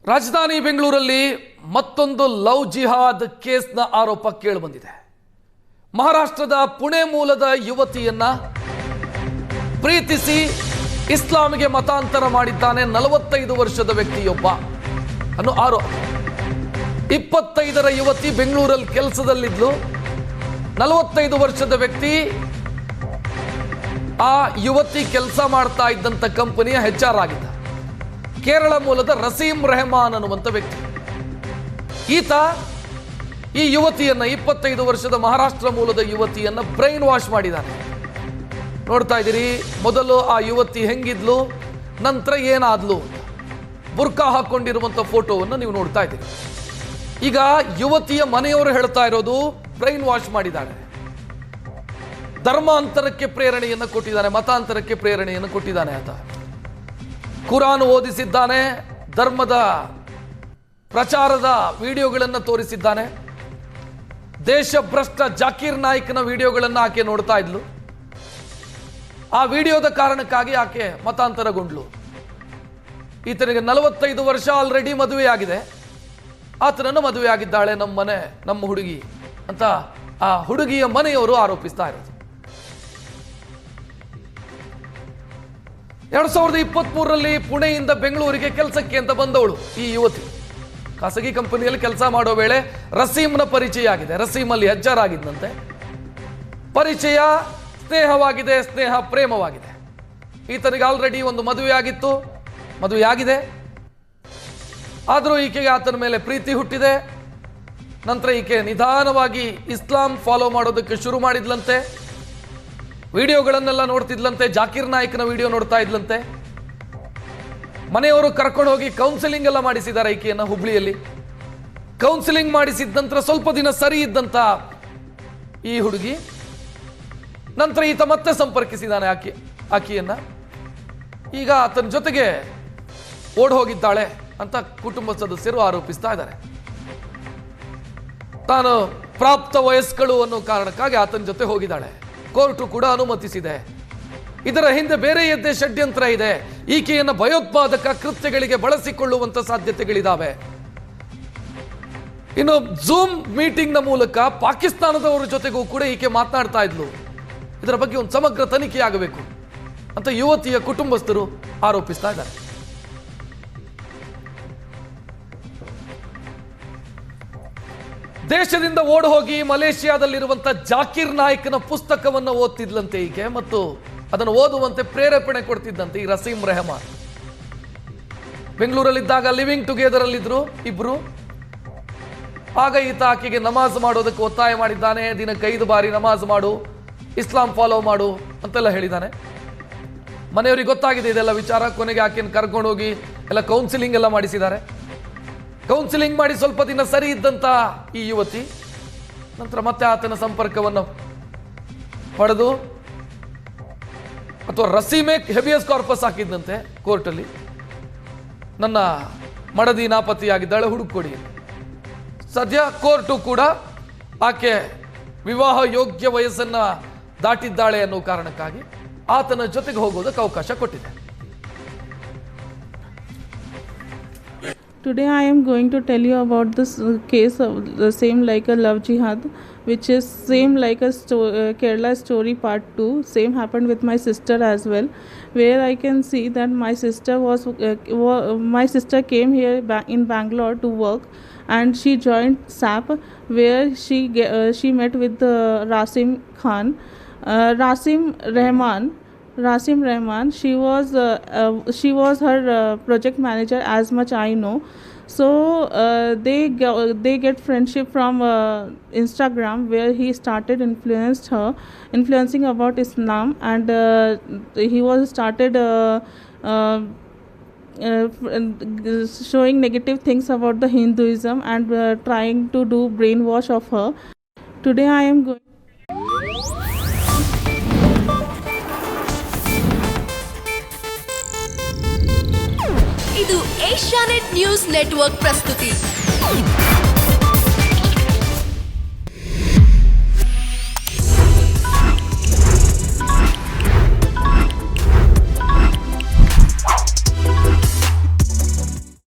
ರಾಜಧಾನಿ ಬೆಂಗಳೂರಲ್ಲಿ ಮತ್ತೊಂದು ಲವ್ ಜಿಹಾದ್ ಕೇಸ್ನ ಆರೋಪ ಕೇಳಿಬಂದಿದೆ. ಮಹಾರಾಷ್ಟ್ರದ ಪುಣೆ ಮೂಲದ ಯುವತಿಯನ್ನ ಪ್ರೀತಿಸಿ ಇಸ್ಲಾಂಗೆ ಮತಾಂತರ ಮಾಡಿದ್ದಾನೆ 45 ವರ್ಷದ ವ್ಯಕ್ತಿಯೊಬ್ಬ ಅನ್ನೋ ಆರೋಪ. 25ರ ಯುವತಿ ಬೆಂಗಳೂರಲ್ಲಿ ಕೆಲಸದಲ್ಲಿದ್ಲು. 45 ವರ್ಷದ ವ್ಯಕ್ತಿ ಆ ಯುವತಿ ಕೆಲಸ ಮಾಡ್ತಾ ಇದ್ದಂಥ ಕಂಪನಿಯ HR ಆಗಿದ್ದ. ಕೇರಳ ಮೂಲದ ರಸೀಂ ರೆಹಮಾನ್ ಅನ್ನುವಂಥ ವ್ಯಕ್ತಿ. ಈತ ಈ ಯುವತಿಯನ್ನ 25 ವರ್ಷದ ಮಹಾರಾಷ್ಟ್ರ ಮೂಲದ ಯುವತಿಯನ್ನ ಬ್ರೈನ್ ವಾಶ್ ಮಾಡಿದ್ದಾನೆ. ನೋಡ್ತಾ ಇದ್ದೀರಿ, ಮೊದಲು ಆ ಯುವತಿ ಹೆಂಗಿದ್ಲು, ನಂತರ ಏನಾದ್ಲು, ಬುರ್ಕಾ ಹಾಕೊಂಡಿರುವಂಥ ಫೋಟೋವನ್ನು ನೀವು ನೋಡ್ತಾ ಇದ್ದೀರಿ. ಈಗ ಯುವತಿಯ ಮನೆಯವರು ಹೇಳ್ತಾ ಇರೋದು ಬ್ರೈನ್ ವಾಶ್ ಮಾಡಿದ್ದಾನೆ, ಧರ್ಮಾಂತರಕ್ಕೆ ಪ್ರೇರಣೆಯನ್ನು ಕೊಟ್ಟಿದ್ದಾನೆ, ಮತಾಂತರಕ್ಕೆ ಪ್ರೇರಣೆಯನ್ನು ಕೊಟ್ಟಿದ್ದಾನೆ. ಆತ ಕುರಾನ್ ಓದಿಸಿದ್ದಾನೆ, ಧರ್ಮದ ಪ್ರಚಾರದ ವಿಡಿಯೋಗಳನ್ನು ತೋರಿಸಿದ್ದಾನೆ. ದೇಶಭ್ರಷ್ಟ ಜಾಕೀರ್ ನಾಯ್ಕನ ವಿಡಿಯೋಗಳನ್ನು ಆಕೆ ನೋಡ್ತಾ ಇದ್ಲು. ಆ ವಿಡಿಯೋದ ಕಾರಣಕ್ಕಾಗಿ ಆಕೆ ಮತಾಂತರಗೊಂಡ್ಲು. ಈತನಿಗೆ 45 ವರ್ಷ, ಆಲ್ರೆಡಿ ಮದುವೆಯಾಗಿದೆ. ಆತನನ್ನು ಮದುವೆ ಆಗಿದ್ದಾಳೆ ನಮ್ಮ ಹುಡುಗಿ ಅಂತ ಆ ಹುಡುಗಿಯ ಮನೆಯವರು ಆರೋಪಿಸ್ತಾ ಇರೋದು. 2023ರಲ್ಲಿ ಪುಣೆಯಿಂದ ಬೆಂಗಳೂರಿಗೆ ಕೆಲಸಕ್ಕೆ ಅಂತ ಬಂದವಳು ಈ ಯುವತಿ. ಖಾಸಗಿ ಕಂಪನಿಯಲ್ಲಿ ಕೆಲಸ ಮಾಡೋ ವೇಳೆ ರಸೀಮ್ನ ಪರಿಚಯ ಆಗಿದೆ. ರಸೀಮಲ್ಲಿ HR ಆಗಿದ್ದಂತೆ. ಪರಿಚಯ ಸ್ನೇಹವಾಗಿದೆ, ಸ್ನೇಹ ಪ್ರೇಮವಾಗಿದೆ. ಈತನಿಗೆ ಆಲ್ರೆಡಿ ಒಂದು ಮದುವೆಯಾಗಿದೆ. ಆದರೂ ಈಕೆಗೆ ಆತನ ಮೇಲೆ ಪ್ರೀತಿ ಹುಟ್ಟಿದೆ. ನಂತರ ಈಕೆ ನಿಧಾನವಾಗಿ ಇಸ್ಲಾಂ ಫಾಲೋ ಮಾಡೋದಕ್ಕೆ ಶುರು ಮಾಡಿದ್ಲಂತೆ. ವಿಡಿಯೋಗಳನ್ನೆಲ್ಲ ನೋಡ್ತಿದ್ಲಂತೆ, ಜಾಕೀರ್ ನಾಯ್ಕನ ವಿಡಿಯೋ ನೋಡ್ತಾ ಇದ್ಲಂತೆ. ಮನೆಯವರು ಕರ್ಕೊಂಡು ಹೋಗಿ ಕೌನ್ಸಿಲಿಂಗ್ ಎಲ್ಲ ಮಾಡಿಸಿದ್ದಾರೆ ಈಕೆಯನ್ನ ಹುಬ್ಳಿಯಲ್ಲಿ. ಕೌನ್ಸಿಲಿಂಗ್ ಮಾಡಿಸಿದ ನಂತರ ಸ್ವಲ್ಪ ದಿನ ಸರಿ ಇದ್ದಂತ ಈ ಹುಡುಗಿ ನಂತರ ಈತ ಮತ್ತೆ ಸಂಪರ್ಕಿಸಿದ್ದಾನೆ ಆಕೆಯನ್ನ. ಈಗ ಆತನ ಜೊತೆಗೆ ಓಡ್ ಹೋಗಿದ್ದಾಳೆ ಅಂತ ಕುಟುಂಬ ಸದಸ್ಯರು ಆರೋಪಿಸ್ತಾ ಇದ್ದಾರೆ. ತಾನು ಪ್ರಾಪ್ತ ವಯಸ್ಕಳು ಅನ್ನೋ ಕಾರಣಕ್ಕಾಗಿ ಆತನ ಜೊತೆ ಹೋಗಿದ್ದಾಳೆ. ಕೋರ್ಟು ಕೂಡ ಅನುಮತಿಸಿದೆ. ಇದರ ಹಿಂದೆ ಬೇರೆಯದ್ದೇ ಷಡ್ಯಂತ್ರ ಇದೆ. ಈಕೆಯನ್ನು ಭಯೋತ್ಪಾದಕ ಕೃತ್ಯಗಳಿಗೆ ಬಳಸಿಕೊಳ್ಳುವಂತ ಸಾಧ್ಯತೆಗಳಿದ್ದಾವೆ. ಇನ್ನು ಝೂಮ್ ಮೀಟಿಂಗ್ನ ಮೂಲಕ ಪಾಕಿಸ್ತಾನದವರ ಜೊತೆಗೂ ಕೂಡ ಈಕೆ ಮಾತನಾಡ್ತಾ ಇದ್ಲು. ಇದರ ಬಗ್ಗೆ ಒಂದು ಸಮಗ್ರ ತನಿಖೆ ಆಗಬೇಕು ಅಂತ ಯುವತಿಯ ಕುಟುಂಬಸ್ಥರು ಆರೋಪಿಸ್ತಾ ಇದ್ದಾರೆ. ದೇಶದಿಂದ ಓಡಿ ಹೋಗಿ ಮಲೇಷಿಯಾದಲ್ಲಿರುವಂತ ಜಾಕೀರ್ ನಾಯ್ಕನ ಪುಸ್ತಕವನ್ನು ಓದ್ತಿದ್ಲಂತೆ ಈಕೆ, ಮತ್ತು ಅದನ್ನು ಓದುವಂತೆ ಪ್ರೇರೇಪಣೆ ಕೊಡ್ತಿದ್ದಂತೆ ಈ ರಸೀಂ ರೆಹಮಾನ್. ಬೆಂಗಳೂರಲ್ಲಿದ್ದಾಗ ಲಿವಿಂಗ್ ಟುಗೆದರ್ ಅಲ್ಲಿದ್ರು ಇಬ್ರು. ಆಗ ಈತ ಆಕೆಗೆ ನಮಾಜ್ ಮಾಡೋದಕ್ಕೆ ಒತ್ತಾಯ ಮಾಡಿದ್ದಾನೆ. ದಿನಕ್ಕೆ 5 ಬಾರಿ ನಮಾಜ್ ಮಾಡು, ಇಸ್ಲಾಂ ಫಾಲೋ ಮಾಡು ಅಂತೆಲ್ಲ ಹೇಳಿದ್ದಾನೆ. ಮನೆಯವರಿಗೆ ಗೊತ್ತಾಗಿದೆ ಇದೆಲ್ಲ ವಿಚಾರ. ಕೊನೆಗೆ ಆಕೆಯನ್ನು ಕರ್ಕೊಂಡು ಹೋಗಿ ಎಲ್ಲ ಕೌನ್ಸಿಲಿಂಗ್ ಎಲ್ಲ ಮಾಡಿಸಿದ್ದಾರೆ. ಕೌನ್ಸಿಲಿಂಗ್ ಮಾಡಿ ಸ್ವಲ್ಪ ದಿನ ಸರಿ ಇದ್ದಂತ ಈ ಯುವತಿ ನಂತರ ಮತ್ತೆ ಆತನ ಸಂಪರ್ಕವನ್ನು ಪಡೆದು, ಅಥವಾ ರಸೀಮೆ ಹೆಬಿಯಸ್ ಕಾರ್ಪಸ್ ಹಾಕಿದ್ದಂತೆ ಕೋರ್ಟಲ್ಲಿ, ನನ್ನ ಮಡದಿ ನಾಪತ್ತೆಯಾಗಿದ್ದಾಳೆ, ಹುಡುಕೊಡಿ. ಸದ್ಯ ಕೋರ್ಟು ಕೂಡ ಆಕೆ ವಿವಾಹ ಯೋಗ್ಯ ವಯಸ್ಸನ್ನ ದಾಟಿದ್ದಾಳೆ ಅನ್ನೋ ಕಾರಣಕ್ಕಾಗಿ ಆತನ ಜೊತೆಗೆ ಹೋಗೋದಕ್ಕೆ ಅವಕಾಶ ಕೊಟ್ಟಿದೆ. Today I am going to tell you about this case of the same like a love jihad, which is same like a Kerala story part 2. Same happened with my sister as well, where I can see that my sister came here in Bangalore to work, and she joined SAP, where she met with Rasim Khan, Rasim Rehman. She was her project manager, as much I know. So they get friendship from Instagram, where he started influencing about Islam, and he was started showing negative things about the Hinduism, and trying to do brainwash of her. Today I am going. ಇದು Asianet news network ಪ್ರಸ್ತುತಿ.